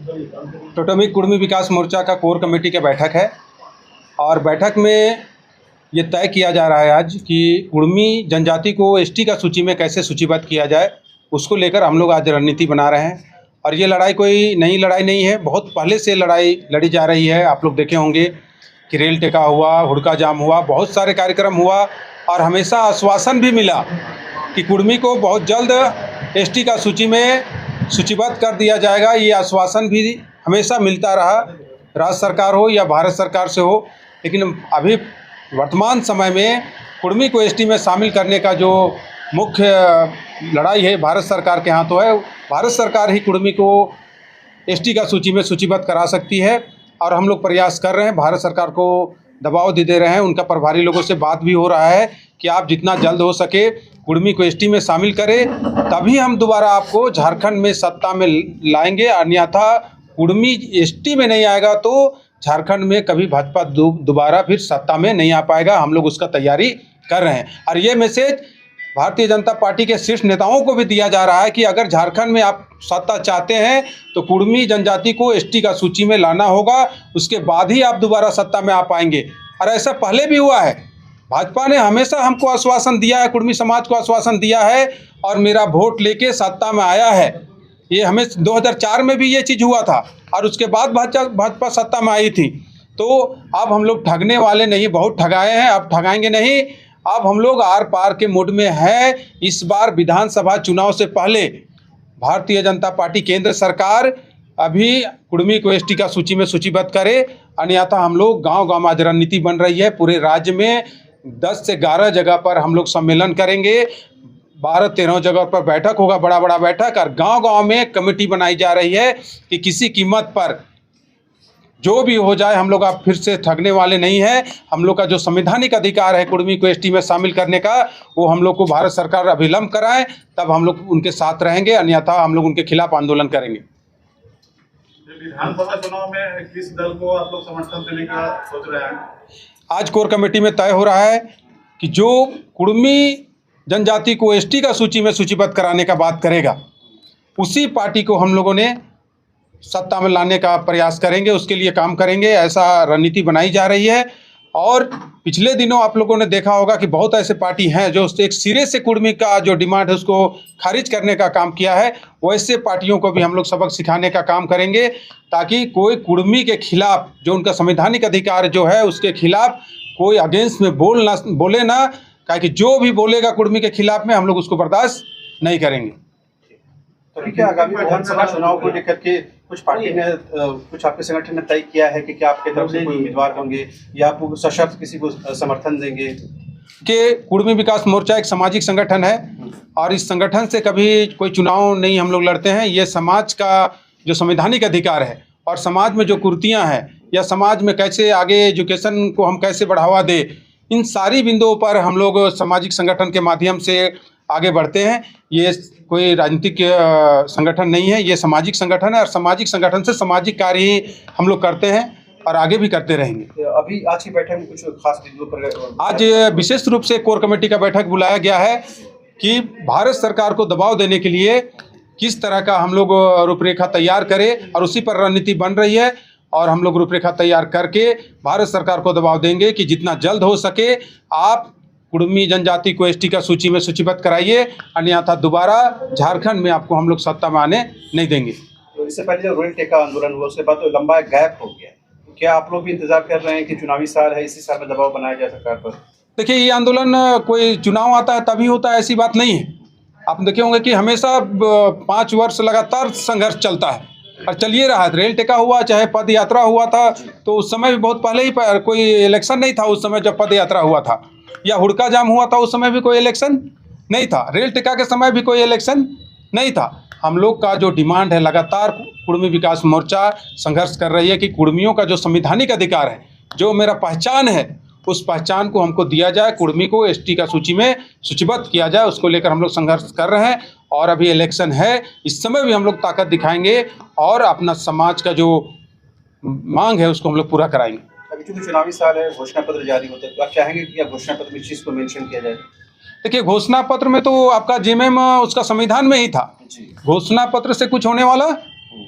टोटमी कुर्मी विकास मोर्चा का core committee की बैठक है और बैठक में ये तय किया जा रहा है आज कि कुर्मी जनजाति को एसटी का सूची में कैसे सूचीबद्ध किया जाए, उसको लेकर हम लोग आज रणनीति बना रहे हैं। और ये लड़ाई कोई नई लड़ाई नहीं है, बहुत पहले से लड़ाई लड़ी जा रही है। आप लोग देखे होंगे कि रेल टेका हुआ, हुड़का जाम हुआ, बहुत सारे कार्यक्रम हुआ और हमेशा आश्वासन भी मिला कि कुर्मी को बहुत जल्द एसटी का सूची में सूचीबद्ध कर दिया जाएगा। ये आश्वासन भी हमेशा मिलता रहा, राज्य सरकार हो या भारत सरकार से हो। लेकिन अभी वर्तमान समय में कुर्मी को एसटी में शामिल करने का जो मुख्य लड़ाई है भारत सरकार के हाथों है। भारत सरकार ही कुर्मी को एसटी का सूची में सूचीबद्ध करा सकती है और हम लोग प्रयास कर रहे हैं, भारत सरकार को दबाव दे रहे हैं। उनका प्रभारी लोगों से बात भी हो रहा है कि आप जितना जल्द हो सके कुर्मी को एसटी में शामिल करें, तभी हम दोबारा आपको झारखंड में सत्ता में लाएंगे। अन्यथा कुर्मी एसटी में नहीं आएगा तो झारखंड में कभी भाजपा दोबारा फिर सत्ता में नहीं आ पाएगा। हम लोग उसका तैयारी कर रहे हैं और ये मैसेज भारतीय जनता पार्टी के शीर्ष नेताओं को भी दिया जा रहा है कि अगर झारखंड में आप सत्ता चाहते हैं तो कुर्मी जनजाति को एसटी का सूची में लाना होगा, उसके बाद ही आप दोबारा सत्ता में आ पाएंगे। और ऐसा पहले भी हुआ है, भाजपा ने हमेशा हमको आश्वासन दिया है, कुर्मी समाज को आश्वासन दिया है और मेरा वोट लेके सत्ता में आया है। ये हमें 2004 में भी ये चीज़ हुआ था और उसके बाद भाजपा सत्ता में आई थी। तो अब हम लोग ठगने वाले नहीं, बहुत ठगाए हैं, अब ठगाएंगे नहीं। अब हम लोग आर पार के मूड में हैं। इस बार विधानसभा चुनाव से पहले भारतीय जनता पार्टी केंद्र सरकार अभी कुर्मी को एसटी का सूची में सूचीबद्ध करे, अन्यथा हम लोग गांव-गांव आज रणनीति बन रही है। पूरे राज्य में 10 से 11 जगह पर हम लोग सम्मेलन करेंगे, 12-13 जगह पर बैठक होगा, बड़ा बैठक, और गांव-गांव में कमेटी बनाई जा रही है कि किसी कीमत पर जो भी हो जाए हम लोग आप फिर से ठगने वाले नहीं हैं। हम लोग का जो संवैधानिक अधिकार है कुर्मी को एसटी में शामिल करने का, वो हम लोग को भारत सरकार अभिलंब कराए, तब हम लोग उनके साथ रहेंगे, अन्यथा हम लोग उनके खिलाफ आंदोलन करेंगे। विधानसभा चुनाव में किस दल को आप लोग समर्थन देने का सोच रहे हैं? आज कोर कमेटी में तय हो रहा है कि जो कुर्मी जनजाति को एसटी का सूची में सूचीबद्ध कराने का बात करेगा, उसी पार्टी को हम लोगों ने सत्ता में लाने का प्रयास करेंगे, उसके लिए काम करेंगे। ऐसा रणनीति बनाई जा रही है। और पिछले दिनों आप लोगों ने देखा होगा कि बहुत ऐसे पार्टी हैं जो एक सिरे से कुर्मी का जो डिमांड है उसको खारिज करने का काम किया है। वैसे पार्टियों को भी हम लोग सबक सिखाने का काम करेंगे ताकि कोई कुर्मी के खिलाफ, जो उनका संवैधानिक अधिकार जो है उसके खिलाफ कोई अगेंस्ट में बोले ना, ताकि जो भी बोलेगा कुर्मी के खिलाफ में हम लोग उसको बर्दाश्त नहीं करेंगे। तो क्या आगामी विधानसभा चुनाव को लेकर के कुछ पार्टी ने, कुछ आपके संगठन ने तय किया है कि क्या आपके तरफ से कोई उम्मीदवार होंगे या आप सशक्त किसी को समर्थन देंगे? कि कुर्मी विकास मोर्चा एक सामाजिक संगठन है और इस संगठन से कभी कोई चुनाव नहीं हम लोग लड़ते हैं। ये समाज का जो संवैधानिक अधिकार है और समाज में जो कुर्तियाँ हैं या समाज में कैसे आगे एजुकेशन को हम कैसे बढ़ावा दें, इन सारी बिंदुओं पर हम लोग सामाजिक संगठन के माध्यम से आगे बढ़ते हैं। ये कोई राजनीतिक संगठन नहीं है, ये सामाजिक संगठन है और सामाजिक संगठन से सामाजिक कार्य ही हम लोग करते हैं और आगे भी करते रहेंगे। अभी आज की बैठक में कुछ खास बिंदुओं पर आज विशेष रूप से कोर कमेटी का बैठक बुलाया गया है कि भारत सरकार को दबाव देने के लिए किस तरह का हम लोग रूपरेखा तैयार करें, और उसी पर रणनीति बन रही है। और हम लोग रूपरेखा तैयार करके भारत सरकार को दबाव देंगे कि जितना जल्द हो सके आप कुर्मी जनजाति को एसटी का सूची में सूचीबद्ध कराइए, अन्यथा दोबारा झारखंड में आपको हम लोग सत्ता में आने नहीं देंगे। तो इससे पहले जो रेल टेका आंदोलन हुआ उसके बाद तो लंबा गैप हो गया, तो क्या आप लोग भी इंतजार कर रहे हैं कि चुनावी साल है, इसी साल में दबाव बनाया जाए सरकार पर? देखिए, ये आंदोलन कोई चुनाव आता है तभी होता है, ऐसी बात नहीं है। आप देखे होंगे कि हमेशा 5 वर्ष लगातार संघर्ष चलता है और चलिए रहा है। रेल टेका हुआ, चाहे पद यात्रा हुआ था, तो उस समय भी बहुत पहले ही कोई इलेक्शन नहीं था। उस समय जब पद यात्रा हुआ था, या हुड़का जाम हुआ था, उस समय भी कोई इलेक्शन नहीं था। रेल टेका के समय भी कोई इलेक्शन नहीं था। हम लोग का जो डिमांड है, लगातार कुर्मी विकास मोर्चा संघर्ष कर रही है कि कुर्मियों का जो संवैधानिक अधिकार है, जो मेरा पहचान है, उस पहचान को हमको दिया जाए, कुर्मी को एसटी का सूची में सूचीबद्ध किया जाए। उसको लेकर हम लोग संघर्ष कर रहे हैं और अभी इलेक्शन है, इस समय भी हम लोग ताकत दिखाएंगे और अपना समाज का जो मांग है उसको हम लोग पूरा कराएंगे। अभी चूंकि चुनावी साल है, घोषणा पत्र जारी होता है, तो आप चाहेंगे कि घोषणा पत्र में इस चीज़ को मेंशन किया जाए? देखिए, घोषणा पत्र में तो आपका जेएमएम उसका संविधान में ही था। घोषणा पत्र से कुछ होने वाला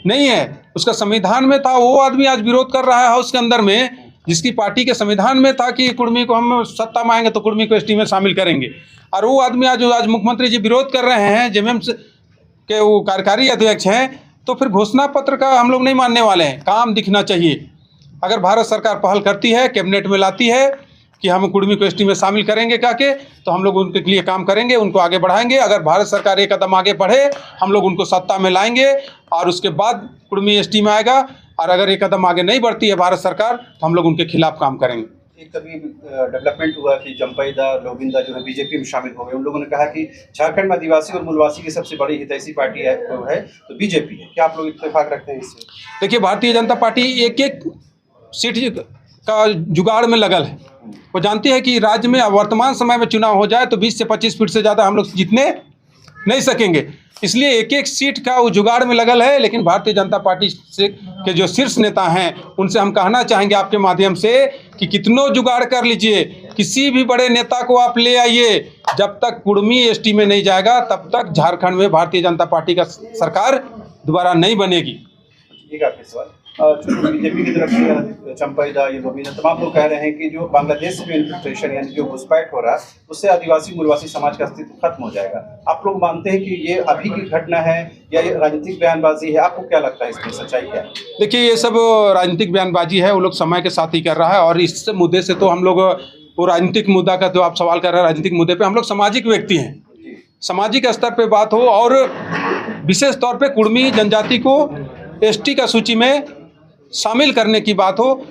नहीं है, उसका संविधान में था। वो आदमी आज विरोध कर रहा है हाउस के अंदर में, जिसकी पार्टी के संविधान में था कि कुर्मी को हम सत्ता में आएंगे तो कुर्मी को एसटी में शामिल करेंगे, और वो आदमी आज मुख्यमंत्री जी विरोध कर रहे हैं, जेएमएम के वो कार्यकारी अध्यक्ष हैं। तो फिर घोषणा पत्र का हम लोग नहीं मानने वाले हैं, काम दिखना चाहिए। अगर भारत सरकार पहल करती है, कैबिनेट में लाती है कि हम कुर्मी को एसटी में शामिल करेंगे के, तो हम लोग उनके लिए काम करेंगे, उनको आगे बढ़ाएंगे। अगर भारत सरकार एक कदम आगे बढ़े, हम लोग उनको सत्ता में लाएंगे और उसके बाद कुर्मी एसटी में आएगा। और अगर एक कदम आगे नहीं बढ़ती है भारत सरकार, तो हम लोग उनके खिलाफ काम करेंगे। एक कभी डेवलपमेंट हुआ कि जम्पईदा लोबिंदा जो है बीजेपी में शामिल हो गए। उन लोगों ने कहा कि झारखंड में आदिवासी और मूलवासी की सबसे बड़ी हितैषी पार्टी है तो बीजेपी है। क्या आप लोग इत्तेफाक रखते हैं इससे? देखिए, भारतीय जनता पार्टी एक एक सीट का जुगाड़ में लगल है। वो जानती है कि राज्य में वर्तमान समय में चुनाव हो जाए तो 20 से 25 फीट से ज़्यादा हम लोग जीतने नहीं सकेंगे, इसलिए एक एक सीट का वो जुगाड़ में लगल है। लेकिन भारतीय जनता पार्टी से के जो शीर्ष नेता हैं, उनसे हम कहना चाहेंगे आपके माध्यम से कि कितनों जुगाड़ कर लीजिए, किसी भी बड़े नेता को आप ले आइए, जब तक कुर्मी एसटी में नहीं जाएगा तब तक झारखंड में भारतीय जनता पार्टी का सरकार दोबारा नहीं बनेगी। ये काफी सवाल बीजेपी की तरफ से चंपाइदा ये लोबिना तमाम लोग कह रहे हैं कि जो बांग्लादेश में इन्फिल्ट्रेशन यानी जो घुसपैठ हो रहा है उससे आदिवासी मूलवासी समाज का अस्तित्व खत्म हो जाएगा। आप लोग मानते हैं कि ये अभी की घटना है या ये राजनीतिक बयानबाजी है? आपको क्या लगता है इसमें सच्चाई क्या है? देखिए, ये सब राजनीतिक बयानबाजी है, वो लोग समय के साथ ही कर रहा है। और इस मुद्दे से तो हम लोग वो राजनीतिक मुद्दा का जो आप सवाल कर रहे हैं, राजनीतिक मुद्दे पे हम लोग सामाजिक व्यक्ति हैं। सामाजिक स्तर पे बात हो और विशेष तौर पे कुर्मी जनजाति को एसटी का सूची में शामिल करने की बात हो,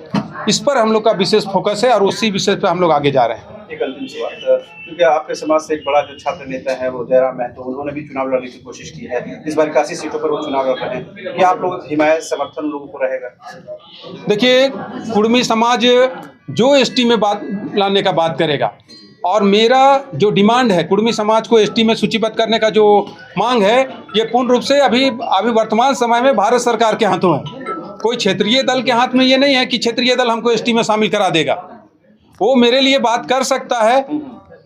इस पर हम लोग का विशेष फोकस है और उसी विषय पे हम लोग आगे जा रहे हैं। एक अंतिम सवाल, क्योंकि आपके समाज से एक बड़ा जो छात्र नेता है वो जयराम महतो, उन्होंने भी चुनाव लड़ने की कोशिश की है। इस बार 81 सीटों पर वो चुनाव लड़ रहे हैं। क्या आप लोग हिमायत समर्थन लोगों को रहेगा? देखिए, कुर्मी समाज जो एसटी में बात लाने का बात करेगा, और मेरा जो डिमांड है कुर्मी समाज को एसटी में सूचीबद्ध करने का जो मांग है, ये पूर्ण रूप से अभी वर्तमान समय में भारत सरकार के हाथों है। कोई क्षेत्रीय दल के हाथ में ये नहीं है कि क्षेत्रीय दल हमको एसटी में शामिल करा देगा। वो मेरे लिए बात कर सकता है,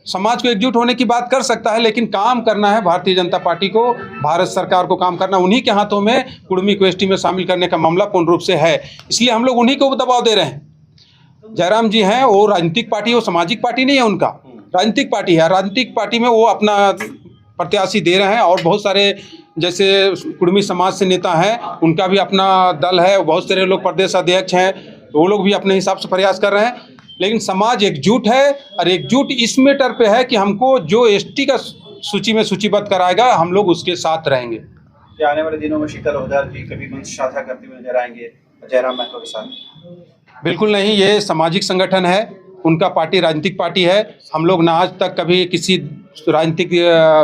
समाज को एकजुट होने की बात कर सकता है, लेकिन काम करना है भारतीय जनता पार्टी को, भारत सरकार को काम करना। उन्हीं के हाथों में कुर्मी को एसटी में शामिल करने का मामला पूर्ण रूप से है, इसलिए हम लोग उन्हीं को दबाव दे रहे हैं। जयराम जी हैं, वो राजनीतिक पार्टी, वो सामाजिक पार्टी नहीं है, उनका राजनीतिक पार्टी है। राजनीतिक पार्टी में वो अपना प्रत्याशी दे रहे हैं, और बहुत सारे जैसे कुर्मी समाज से नेता हैं, उनका भी अपना दल है, बहुत सारे लोग प्रदेश अध्यक्ष हैं, वो लोग भी अपने हिसाब से प्रयास कर रहे हैं। लेकिन समाज एकजुट है, और एकजुट इस मैटर पे है कि हमको जो एसटी का सूची में सूचीबद्ध कराएगा, हम लोग उसके साथ रहेंगे। क्या आने वाले दिनों में शीतल हवलदार भी कभी मंच साझा करते हुए नजर आएंगे जयराम महतो के साथ? बिल्कुल नहीं, ये सामाजिक संगठन है, उनका पार्टी राजनीतिक पार्टी है। हम लोग ना आज तक कभी किसी राजनीतिक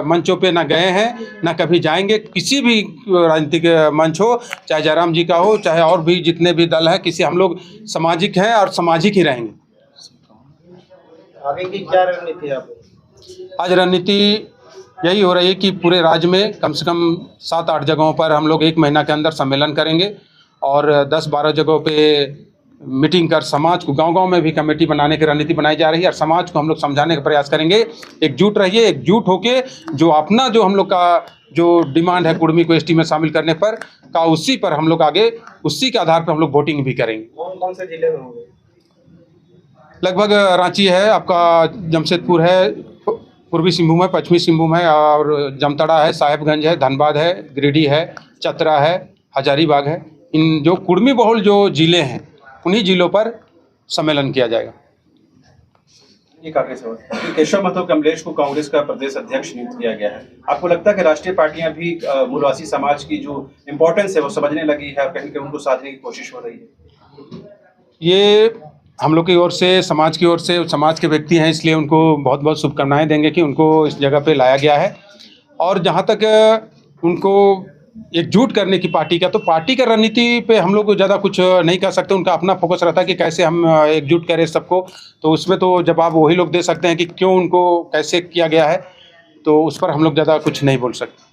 मंचों पे ना गए हैं, ना कभी जाएंगे। किसी भी राजनीतिक मंच हो, चाहे जयराम जी का हो, चाहे और भी जितने भी दल हैं, किसी हम लोग सामाजिक हैं और सामाजिक ही रहेंगे। आगे की क्या रणनीति है आप? आज रणनीति यही हो रही है कि पूरे राज्य में कम से कम 7-8 जगहों पर हम लोग 1 महीना के अंदर सम्मेलन करेंगे, और 10-12 जगहों पे मीटिंग कर समाज को, गांव-गांव में भी कमेटी बनाने की रणनीति बनाई जा रही है, और समाज को हम लोग समझाने का प्रयास करेंगे। एकजुट रहिए, एकजुट होके जो अपना जो हम लोग का जो डिमांड है कुर्मी को एसटी में शामिल करने पर का, उसी पर हम लोग आगे, उसी के आधार पर हम लोग वोटिंग भी करेंगे। कौन से जिले में होंगे? लगभग रांची है, आपका जमशेदपुर है, पूर्वी सिंहभूम है, पश्चिमी सिंहभूम है, और जामताड़ा है, साहेबगंज है, धनबाद है, गिरिडीह है, चतरा है, हजारीबाग है। इन जो कुर्मी बहुल जो जिले हैं, उन्हीं जिलों पर सम्मेलन किया जाएगा। ये काफी सवाल, केशव महतो कमलेश को कांग्रेस का प्रदेश अध्यक्ष नियुक्त किया गया है। आपको लगता है कि राष्ट्रीय पार्टियां भी मूलवासी समाज की जो इम्पोर्टेंस है वो समझने लगी है, कहीं कहीं उनको साधने की कोशिश हो रही है? ये हम लोग की ओर से, समाज की ओर से, समाज के व्यक्ति हैं, इसलिए उनको बहुत बहुत शुभकामनाएं देंगे कि उनको इस जगह पे लाया गया है। और जहाँ तक उनको एकजुट करने की पार्टी का, तो पार्टी का रणनीति पे हम लोग ज़्यादा कुछ नहीं कर सकते। उनका अपना फोकस रहता है कि कैसे हम एकजुट करें सबको, तो उसमें तो जवाब वही लोग दे सकते हैं कि क्यों उनको कैसे किया गया है, तो उस पर हम लोग ज़्यादा कुछ नहीं बोल सकते।